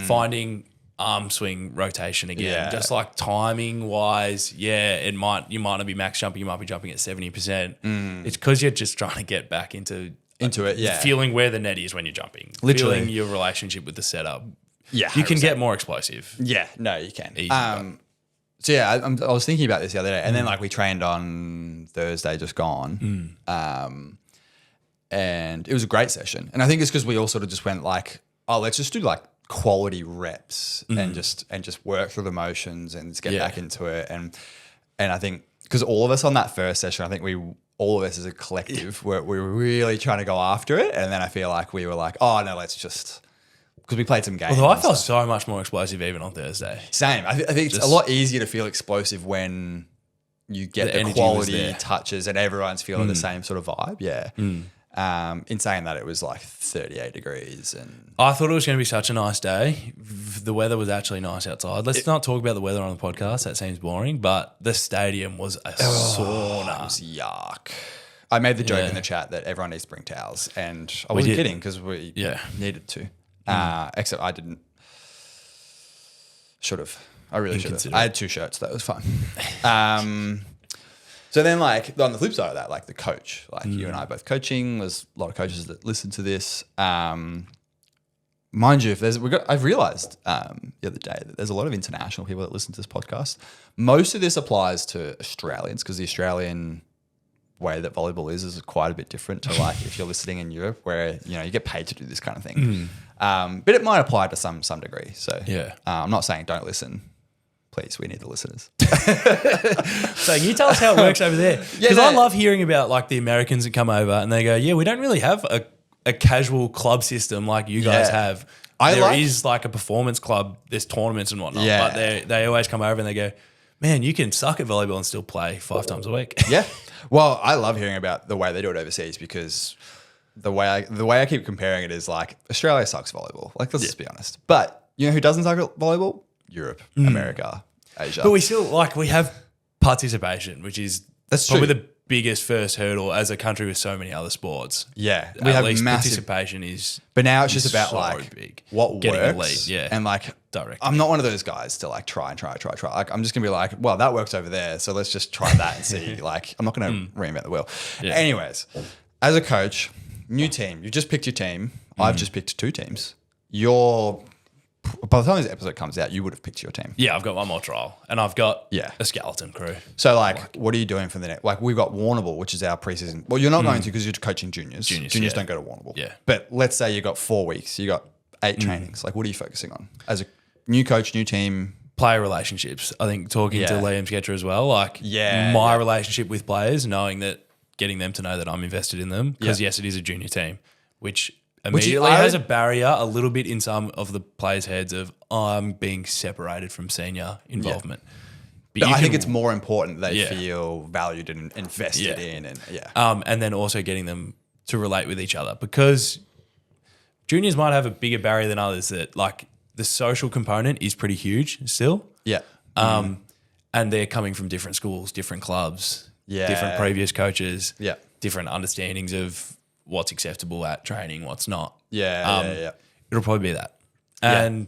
finding arm swing rotation again, just like timing wise, you might not be max jumping, you might be jumping at 70%. It's because you're just trying to get back into it, feeling where the net is when you're jumping, literally feeling your relationship with the setup. Yeah, you can get more explosive. Yeah, no, you can. Easy, so yeah, I was thinking about this the other day, and then like we trained on Thursday, just gone, and it was a great session. And I think it's because we all sort of just went like, oh, let's just do like quality reps and just work through the motions and just get back into it. And I think because all of us on that first session, I think all of us as a collective, we were really trying to go after it. And then I feel like we were like, oh no, let's just. Because we played some games. Although I felt so much more explosive even on Thursday. Same. I think it's a lot easier to feel explosive when you get the quality touches and everyone's feeling the same sort of vibe. Yeah. In saying that, it was like 38 degrees. And I thought it was going to be such a nice day. The weather was actually nice outside. Let's not talk about the weather on the podcast. That seems boring. But the stadium was a sauna. It was yuck. I made the joke in the chat that everyone needs to bring towels. And I wasn't kidding because we needed to. Except I didn't. Should have. I really should have. I had 2 shirts. That was fun. So then, like on the flip side of that, like the coach, like you and I both coaching. There's a lot of coaches that listen to this. Mind you, I've realized the other day that there's a lot of international people that listen to this podcast. Most of this applies to Australians because the Australian way that volleyball is quite a bit different to like if you're listening in Europe where you get paid to do this kind of thing. But it might apply to some degree. So I'm not saying don't listen. Please, we need the listeners. So can you tell us how it works over there? Because I love hearing about like the Americans that come over and they go, we don't really have a casual club system like you guys have. There is like a performance club, there's tournaments and whatnot, but they always come over and they go, man, you can suck at volleyball and still play 5 times a week. Yeah. Well, I love hearing about the way they do it overseas because the way I keep comparing it is like Australia sucks volleyball. Like, let's just be honest. But you know who doesn't suck at volleyball? Europe, America, Asia. But we still we have participation, which is probably the biggest first hurdle as a country with so many other sports. Yeah, we have massive participation is. But now it's just about like big. What getting works. Elite, and like direct. I'm not one of those guys to like try. Like I'm just gonna be like, well, that works over there, so let's just try that and see. Like I'm not gonna reinvent the wheel. Yeah. Anyways, as a coach, new team, you just picked your team. I've just picked 2 teams. By the time this episode comes out, you would have picked your team. Yeah, I've got one more trial, and I've got a skeleton crew. So, like, what are you doing for the next? Like, we've got Warrnambool, which is our preseason. Well, you're not going to because you're coaching juniors. Juniors don't go to Warrnambool. Yeah. But let's say you got 4 weeks, you got 8 trainings. Like, what are you focusing on as a new coach, new team? Player relationships. I think talking to Liam Sketcher as well. Like, my relationship with players, knowing that, getting them to know that I'm invested in them. Because yes, it is a junior team, which immediately has a barrier a little bit in some of the players' heads of I'm being separated from senior involvement. But I think it's more important they feel valued and invested in, and then also getting them to relate with each other because juniors might have a bigger barrier than others. That like the social component is pretty huge still. Yeah, and they're coming from different schools, different clubs, different previous coaches, different understandings of what's acceptable at training, what's not. It'll probably be that. And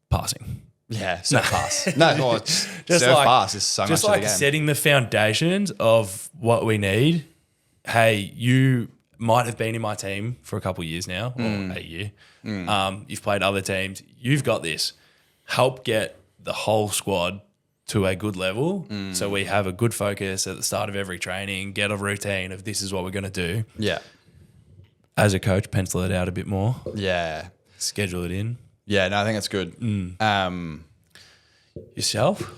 passing. Yeah, serve pass. No, just serve pass is so much of the game. Just like setting the foundations of what we need. Hey, you might have been in my team for a couple of years now, or a year. You've played other teams. You've got this. Help get the whole squad to a good level so we have a good focus at the start of every training, get a routine of this is what we're going to do. Yeah. As a coach, pencil it out a bit more. Yeah. Schedule it in. Yeah, no, I think that's good. Yourself?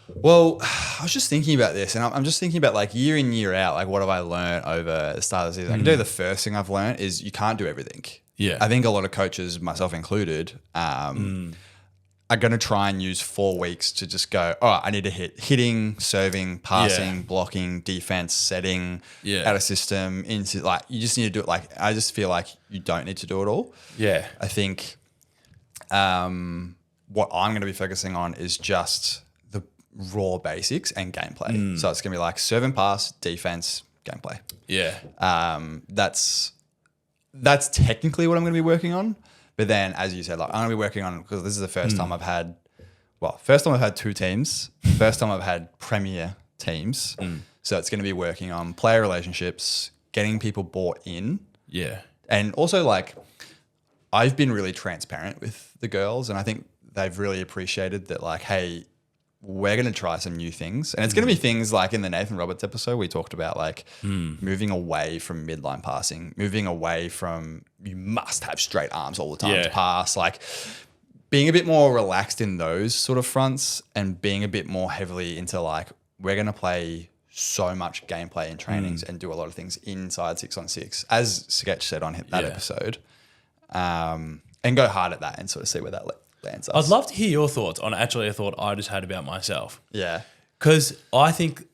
Well, I was just thinking about this and I'm just thinking about like year in, year out, like what have I learned over the start of the season? I can do the first thing I've learned is you can't do everything. Yeah. I think a lot of coaches, myself included, are going to try and use 4 weeks to just go, oh, I need to hit hitting, serving, passing, blocking, defense, setting, out of system, into like, you just need to do it. Like, I just feel like you don't need to do it all. Yeah. I think what I'm going to be focusing on is just the raw basics and gameplay. So it's going to be like serve and pass, defense, gameplay. Yeah. That's technically what I'm going to be working on. But then, as you said, like I'm going to be working on, because this is the first time I've had, first time I've had 2 teams. First time I've had premier teams. So it's going to be working on player relationships, getting people bought in. Yeah. And also, like, I've been really transparent with the girls, and I think they've really appreciated that, like, hey, we're going to try some new things. And it's going to be things like in the Nathan Roberts episode, we talked about like moving away from midline passing, moving away from you must have straight arms all the time to pass, like being a bit more relaxed in those sort of fronts and being a bit more heavily into like, we're going to play so much gameplay in trainings and do a lot of things inside 6-on-6, as Sketch said on that episode, and go hard at that and sort of see where that lands us. I'd love to hear your thoughts on actually a thought I just had about myself. Yeah. Because I think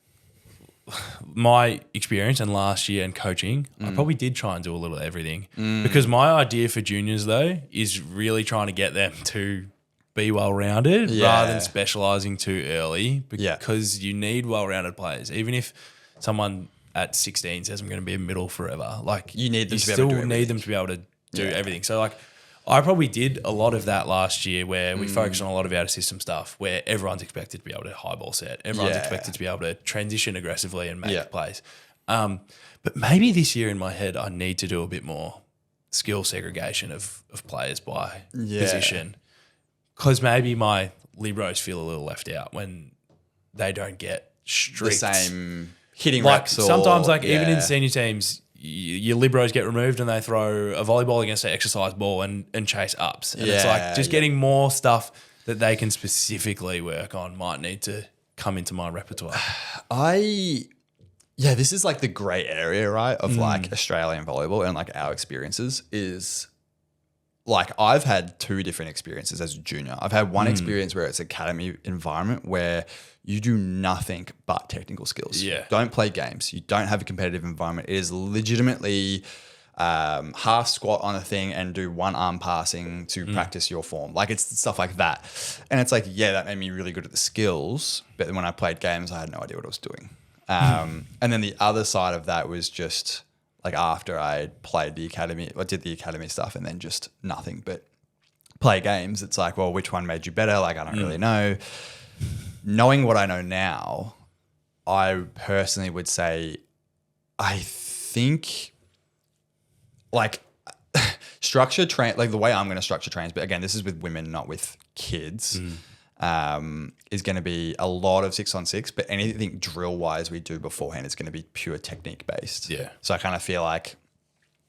my experience and last year and coaching, I probably did try and do a little of everything. Because my idea for juniors, though, is really trying to get them to be well-rounded rather than specialising too early, because you need well-rounded players. Even if someone at 16 says I'm going to be a middle forever, like you need them to be still able to do need them to be able to do everything. So like I probably did a lot of that last year where we focused on a lot of out-of-system stuff where everyone's expected to be able to high ball set. Everyone's expected to be able to transition aggressively and make plays. But maybe this year in my head I need to do a bit more skill segregation of players by position, because maybe my Libros feel a little left out when they don't get strict. The same hitting like reps. Sometimes even in senior teams, your Libros get removed and they throw a volleyball against an exercise ball and chase ups. And it's like just getting more stuff that they can specifically work on might need to come into my repertoire. This is like the grey area, right, of like Australian volleyball and like our experiences is like I've had 2 different experiences as a junior. I've had one experience where it's academy environment where you do nothing but technical skills. Yeah. Don't play games. You don't have a competitive environment. It is legitimately half squat on a thing and do one arm passing to practice your form. Like it's stuff like that. And it's like, that made me really good at the skills. But then when I played games, I had no idea what I was doing. And then the other side of that was just like after I played the academy, I did the academy stuff and then just nothing but play games. It's like, well, which one made you better? Like, I don't really know. Knowing what I know now, I personally would say, I think like structure train, like the way I'm going to structure trains, but again, this is with women, not with kids, is going to be a lot of 6-on-6, but anything drill wise we do beforehand is going to be pure technique based. Yeah. So I kind of feel like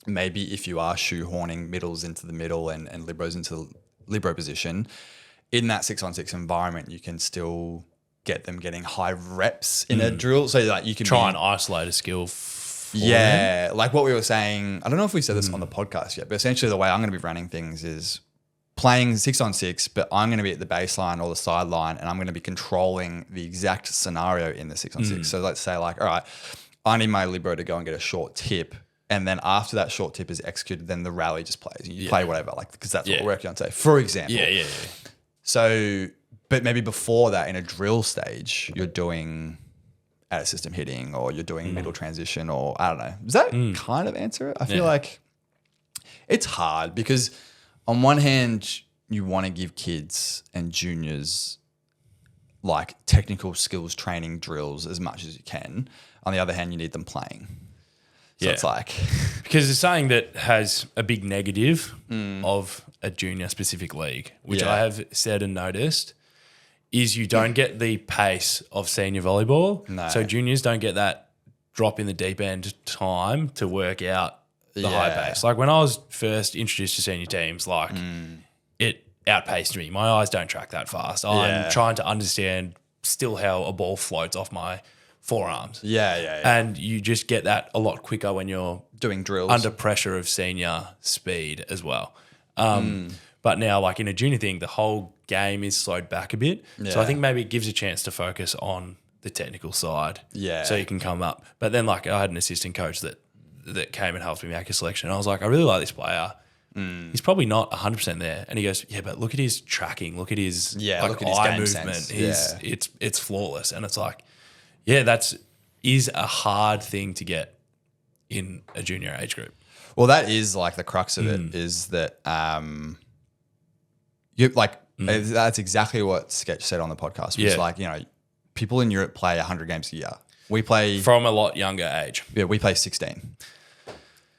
maybe if you are shoehorning middles into the middle and Libros into the Libro position, in that 6-on-6 environment, you can still get them getting high reps in a drill. So like you can try and isolate a skill. Like what we were saying, I don't know if we said this on the podcast yet, but essentially the way I'm going to be running things is playing 6-on-6, but I'm going to be at the baseline or the sideline and I'm going to be controlling the exact scenario in the 6-on-6. So let's say like, all right, I need my Libro to go and get a short tip. And then after that short tip is executed, then the rally just plays. You play whatever, like, because that's what we're working on today, for example. So, but maybe before that in a drill stage, you're doing out of system hitting or you're doing middle transition or I don't know. Does that kind of answer it? I feel like it's hard because on one hand, you want to give kids and juniors like technical skills training drills as much as you can. On the other hand, you need them playing. So it's like... because it's something that has a big negative of a junior specific league, which I have said and noticed, is you don't get the pace of senior volleyball. No. So juniors don't get that drop in the deep end time to work out the high pace. Like when I was first introduced to senior teams, like it outpaced me. My eyes don't track that fast. I'm trying to understand still how a ball floats off my forearms. And you just get that a lot quicker when you're doing drills under pressure of senior speed as well. But now like in a junior thing, the whole game is slowed back a bit. So I think maybe it gives a chance to focus on the technical side. So you can come up. But then like I had an assistant coach that came and helped me make a selection. And I was like, I really like this player. He's probably not 100% there. And he goes, yeah, but look at his tracking. Look at his look at his eye game movement. sense. It's flawless. And it's like, is a hard thing to get in a junior age group. Well, that is like the crux of it is that that's exactly what Sketch said on the podcast. It was like, people in Europe play 100 games a year. We play from a lot younger age. Yeah, we play 16.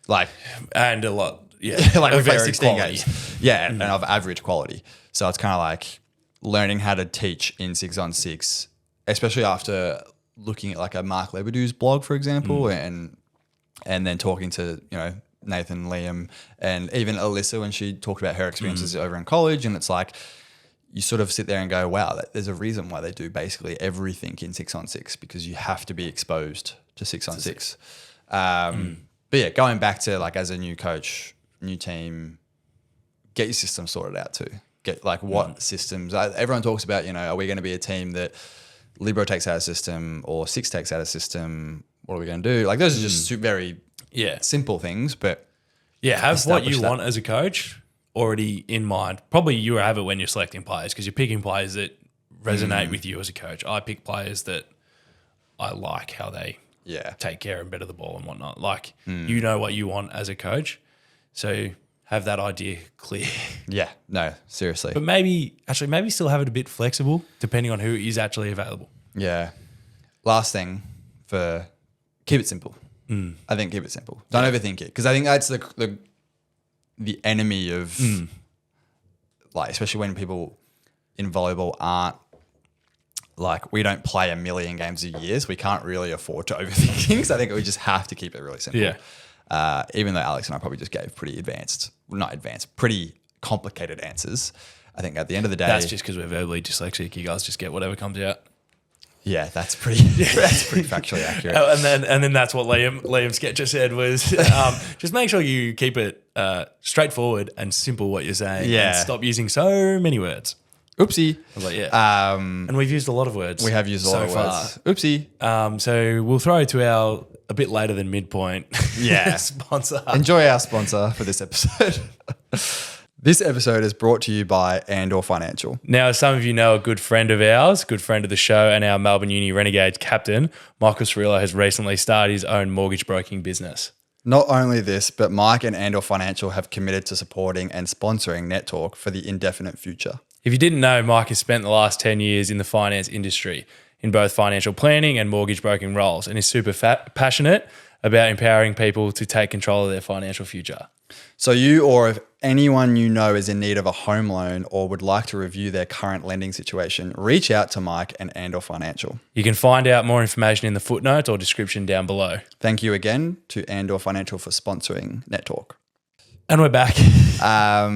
And a lot, we play 16 quality. games. Yeah, and of average quality. So it's kind of like learning how to teach in 6-on-6, especially after looking at like a Mark Lebedoux's blog, for example, and then talking to, Nathan, Liam, and even Alyssa when she talked about her experiences over in college. And it's like, you sort of sit there and go, wow, there's a reason why they do basically everything in 6-on-6 because you have to be exposed to 6-on-6. But yeah, going back to like as a new coach, new team, get your system sorted out too. Get like what systems, everyone talks about, are we going to be a team that Libero takes out a system or Six takes out a system? What are we going to do? Like those are just very simple things, but have what you want as a coach already in mind. Probably you have it when you're selecting players because you're picking players that resonate with you as a coach. I pick players that I like how they take care and better the ball and whatnot. Like you know what you want as a coach, so have that idea clear. Yeah, no, seriously. But maybe still have it a bit flexible depending on who is actually available. Yeah. Last thing keep it simple. I think keep it simple. Don't overthink it because I think that's the enemy of like, especially when people in volleyball aren't like, we don't play a million games a year, so we can't really afford to overthink things. I think we just have to keep it really simple. Yeah. Even though Alex and I probably just gave pretty complicated answers. I think at the end of the day, that's just because we're verbally dyslexic. You guys just get whatever comes out. Yeah, that's pretty factually accurate. And then that's what Liam Sketcher said was just make sure you keep it straightforward and simple what you're saying. Yeah. And stop using so many words. Oopsie. I was like, yeah. And we've used a lot of words. We have used a lot of words. Oopsie. So we'll throw to our a bit later than midpoint sponsor. Enjoy our sponsor for this episode. This episode is brought to you by Andor Financial. Now, as some of you know, a good friend of ours, good friend of the show, and our Melbourne Uni Renegades captain, Michael Cirillo, has recently started his own mortgage broking business. Not only this, but Mike and Andor Financial have committed to supporting and sponsoring Net Talk for the indefinite future. If you didn't know, Mike has spent the last 10 years in the finance industry in both financial planning and mortgage broking roles and is super passionate about empowering people to take control of their financial future. So you or if anyone you know is in need of a home loan or would like to review their current lending situation, reach out to Mike and Andor Financial. You can find out more information in the footnotes or description down below. Thank you again to Andor Financial for sponsoring Net Talk. And we're back. All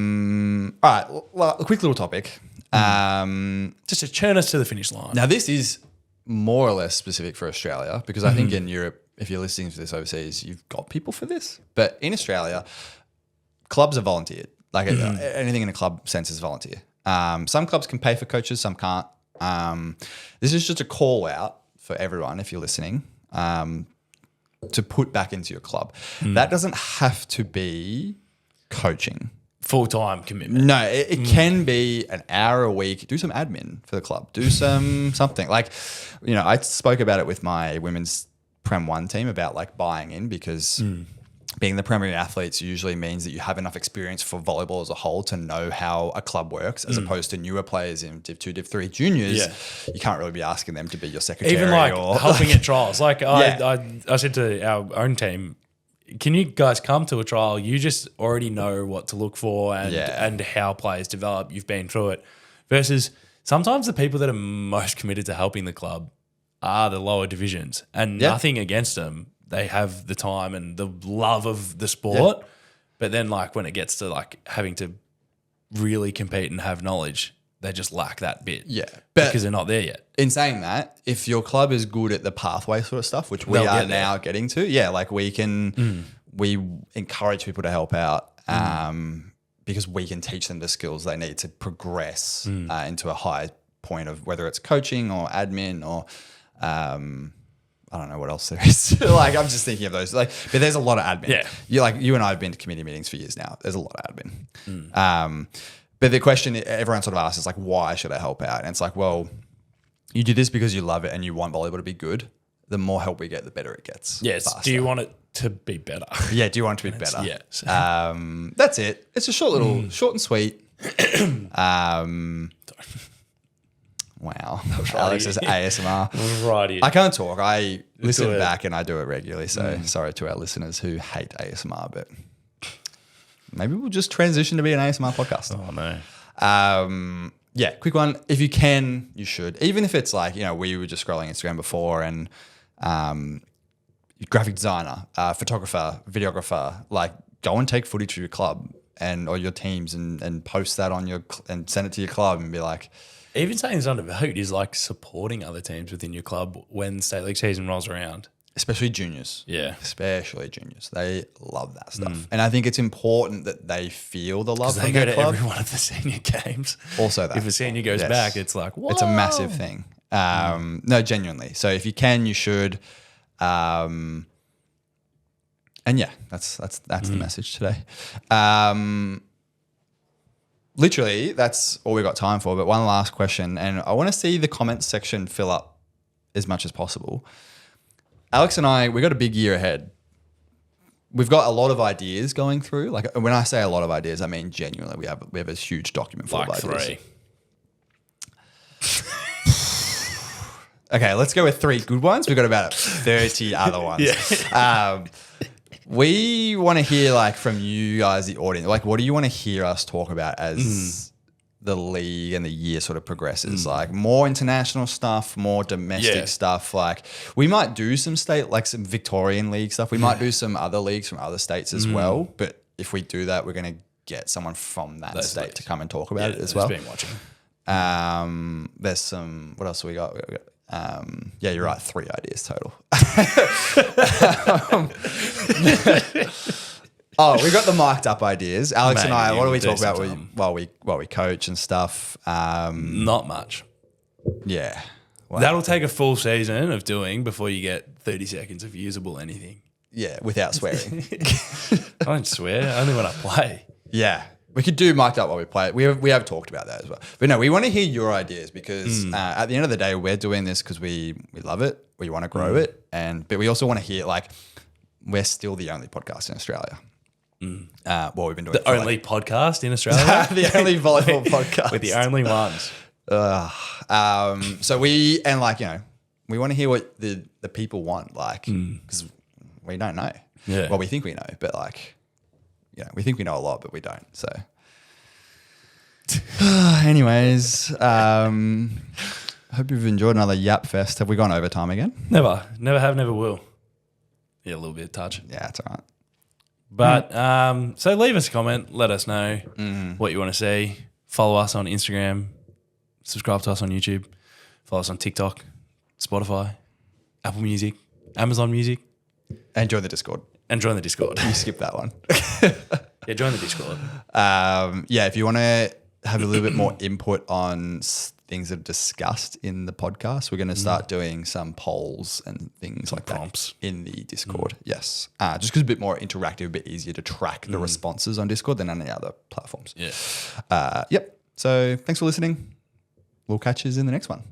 right, well, a quick little topic. Just to churn us to the finish line. Now, this is more or less specific for Australia because I think in Europe, if you're listening to this overseas, you've got people for this. But in Australia, clubs are volunteered. Like anything in a club sense is volunteer. Some clubs can pay for coaches, some can't. This is just a call out for everyone, if you're listening, to put back into your club. That doesn't have to be coaching. Full-time commitment. No, it can be an hour a week. Do some admin for the club. Do something. Like, I spoke about it with my women's Prem 1 team about like buying in because being the Premier athletes usually means that you have enough experience for volleyball as a whole to know how a club works as opposed to newer players in Div 2, Div 3 juniors. Yeah. You can't really be asking them to be your secretary. Even like helping at trials. Like I said to our own team, can you guys come to a trial? You just already know what to look for and how players develop. You've been through it. Versus sometimes the people that are most committed to helping the club are the lower divisions. And nothing against them. They have the time and the love of the sport. Yeah. But then like when it gets to like having to really compete and have knowledge, they just lack that bit. Yeah. Because they're not there yet. In saying that, if your club is good at the pathway sort of stuff, which we are now getting to, like we can, we encourage people to help out because we can teach them the skills they need to progress into a high point of whether it's coaching or admin or I don't know what else there is. Like, I'm just thinking of those. Like, but there's a lot of admin. Yeah. You and I have been to committee meetings for years now. There's a lot of admin. But the question everyone sort of asks is like, why should I help out? And it's like, well, you do this because you love it and you want volleyball to be good. The more help we get, the better it gets. Yes. Faster. Do you want it to be better? Yeah. Do you want it to be better? Yes. That's it. It's a short and sweet. Wow. Alex is ASMR. Righty. I can't talk. I listen back and I do it regularly. So sorry to our listeners who hate ASMR, but maybe we'll just transition to be an ASMR podcast. Oh, no. Yeah, quick one. If you can, you should. Even if it's like, we were just scrolling Instagram before and graphic designer, photographer, videographer, like go and take footage of your club or your teams and post that on and send it to your club and be like. Even saying it's undervalued is like supporting other teams within your club when state league season rolls around. Especially juniors. Yeah. Especially juniors. They love that stuff. And I think it's important that they feel the love from their club. They go to club. every one of the senior games. Also that. If a senior goes back, it's like, whoa. It's a massive thing. No, genuinely. So if you can, you should. And yeah, that's the message today. Literally, that's all we've got time for. But one last question, and I want to see the comments section fill up as much as possible. Alex and I, we got a big year ahead. We've got a lot of ideas going through. Like when I say a lot of ideas, I mean genuinely, we have a huge document full of ideas. 3. Okay, let's go with 3 good ones. We've got about 30 other ones. Yeah. We want to hear like from you guys, the audience. Like, what do you want to hear us talk about as the league and the year sort of progresses? Like more international stuff, more domestic stuff. Like we might do some some Victorian league stuff. We might do some other leagues from other states as well. But if we do that, we're going to get someone from that state to come and talk about it as well. Been watching. There's some. What else have we got? Yeah, you're right. 3 ideas total. We got the mic'd up ideas. Alex and I, what do we talk about while we coach and stuff? Not much. Yeah. Wow. That'll take a full season of doing before you get 30 seconds of usable anything. Yeah, without swearing. I don't swear, only when I play. Yeah. We could do mic'd up while we play it. We have talked about that as well. But no, we want to hear your ideas because at the end of the day, we're doing this because we love it. We want to grow it. But we also want to hear, like, we're still the only podcast in Australia. Well, we've been doing the only podcast in Australia? The only volleyball podcast. We're the only ones. So we want to hear what the people want, like, because we don't know. Yeah. Well, we think we know, but like, we think we know a lot, but we don't. So, anyways, hope you've enjoyed another Yap Fest. Have we gone overtime again? Never have, never will. Yeah, a little bit of touch. Yeah, that's all right. But so leave us a comment. Let us know what you want to see. Follow us on Instagram. Subscribe to us on YouTube. Follow us on TikTok, Spotify, Apple Music, Amazon Music. And join the Discord. And join the Discord. You skip that one. Yeah, join the Discord. If you want to have a little bit more input on things that are discussed in the podcast, we're going to start doing some polls and things like prompts that in the Discord. Yes. Just because it's a bit more interactive, a bit easier to track the responses on Discord than on the other platforms. Yeah. Yep. So thanks for listening. We'll catch you in the next one.